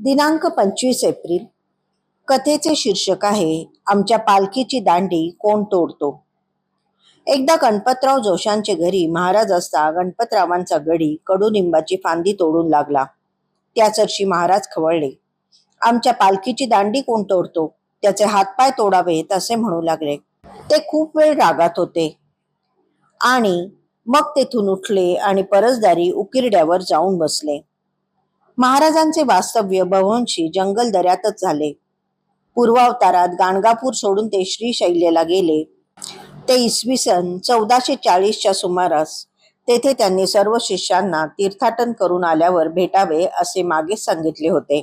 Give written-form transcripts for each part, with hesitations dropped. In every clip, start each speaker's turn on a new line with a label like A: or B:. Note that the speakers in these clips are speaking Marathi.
A: दिनांक 25 एप्रिल. कथेचे शीर्षक आहे आमच्या पालखीची दांडी कोण तोडतो. एकदा गणपतराव जोशांचे घरी महाराज असता गणपतरावांचा गडी कडुलिंबाची फांदी तोडून लागला. त्याच वर्षी महाराज खवळले. आमच्या पालखीची दांडी कोण तोडतो, त्याचे हातपाय तोडावेत असे म्हणू लागले. ते खूप वेळ रागात होते आणि मग तेथून उठले आणि परसदारी उकिरड्यावर जाऊन बसले. महाराजांचे वास्तव्य बहुंशी जंगल दऱ्यातच झाले. पूर्वावतारात गाणगापूर सोडून ते श्रीशैल्यला गेले. ते इसवी सन 1440च्या सुमारास. तेथे त्यांनी सर्व शिष्यांना तीर्थाटन करून आल्यावर भेटावे असे मागेच सांगितले होते.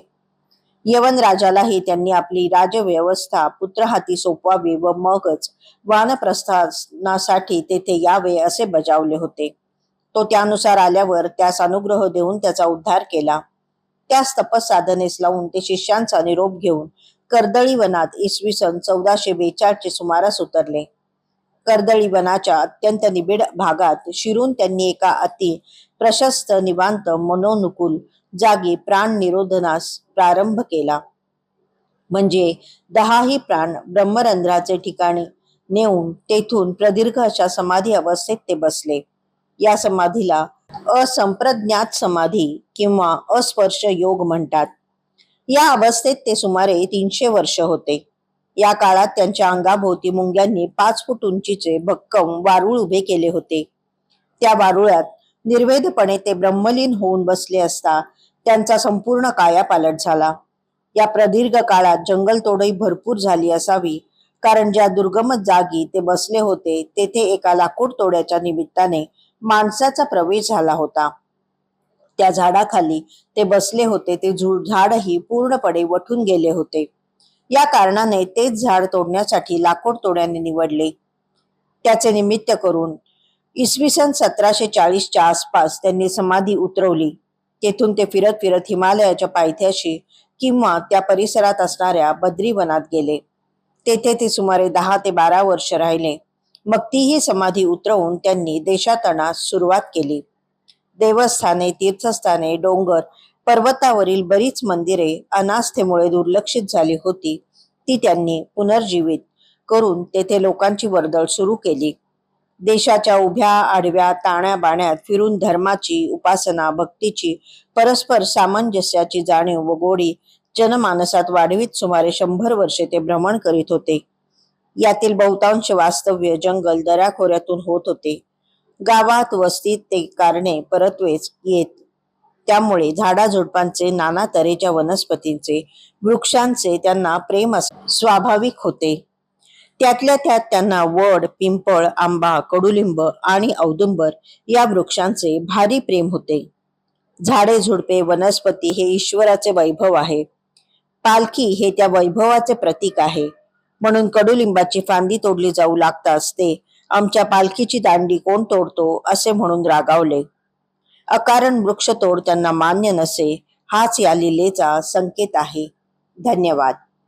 A: यवन राजालाही त्यांनी आपली राजव्यवस्था पुत्रहाती सोपवावी व मगच वानप्रस्थानासाठी तेथे यावे असे बजावले होते. तो त्यानुसार आल्यावर त्यास अनुग्रह देऊन त्याचा उद्धार केला. त्यास तपसाधनेस लावून ते शिष्यांचा निरोप घेऊन कर्दळी वनात इसवी सन 1442चे सुमारास उतरले. कर्दळी वनाच्या अत्यंत निबिड भागात शिरून त्यांनी एका अति प्रशस्त निवांत मनोनुकूल जागी प्राण निरोधनास प्रारंभ केला. म्हणजे 10ही प्राण ब्रह्मरंध्राचे ठिकाणी नेऊन तेथून प्रदीर्घ अशा समाधी अवस्थेत ते बसले. या समाधीला असंप्रज्ञात समाधी किंवा अस्पर्श योग म्हणतात. या अवस्थेत ते सुमारे 300 वर्ष होते. या काळात त्यांच्या अंगाभोवती मुंग्यांनी 5 फूट उंचीचे भक्कम वारुळ उभे केले होते. त्या वारुळात निर्वेदपणे ते ब्रह्मलीन होऊन बसले असता त्यांचा संपूर्ण कायापालट झाला. या प्रदीर्घ काळात जंगलतोडही भरपूर झाली असावी, कारण ज्या दुर्गम जागी ते बसले होते तेथे एका लाकूड तोड्याच्या निमित्ताने माणसाचा प्रवेश झाला होता. त्या झाडाखाली ते बसले होते ते झाडही पूर्णपणे वठून गेले होते. या कारणाने तेच झाड तोडण्यासाठी लाकूड तोड्याने निवडले. त्याचे निमित्त करून इसवी सन 1740च्या आसपास त्यांनी समाधी उतरवली. तेथून ते फिरत फिरत हिमालयाच्या पायथ्याशी किंवा त्या परिसरात असणाऱ्या बद्रीवनात गेले. तेथे ते सुमारे 10 ते 12 वर्ष राहिले. मग तीही समाधी उतरवून त्यांनी देशाटनास सुरुवात केली. देवस्थाने, तीर्थस्थाने, डोंगर, पर्वतावरील बरीच मंदिरे अनास्थेमुळे दुर्लक्षित झाली होती, ती त्यांनी पुनर्जीवित करून तेथे लोकांची वर्दळ सुरू केली. देशाच्या उभ्या आडव्या ताण्या बाण्यात फिरून धर्माची, उपासना, भक्तीची, परस्पर सामंजस्याची जाणीव व गोडी जनमानसात वाढवीत सुमारे 100 वर्षे ते भ्रमण करीत होते. यातील बहुतांश वास्तव्य जंगल दऱ्याखोऱ्यातून होत होते. गावात वस्तीत ते कारणे परत्वेच येत. त्यामुळे झाडाझुडपांचे, नाना तऱ्हेच्या वनस्पतींचे, वृक्षांचे त्यांना प्रेम स्वाभाविक होते. त्यातल्या त्यात त्यांना वड, पिंपळ, आंबा, कडुलिंब आणि औदुंबर या वृक्षांचे भारी प्रेम होते. झाडे झुडपे, वनस्पती हे ईश्वराचे वैभव आहे. पालखी हे त्या वैभवाचे प्रतीक आहे. म्हणून कडुलिंबाची फांदी तोडली जाऊ लागताच ते आमच्या पालखीची दांडी कोण तोडतो असे म्हणून रागावले. अकारण वृक्षतोड त्यांना मान्य नसे, हाच या लीलेचा संकेत आहे. धन्यवाद.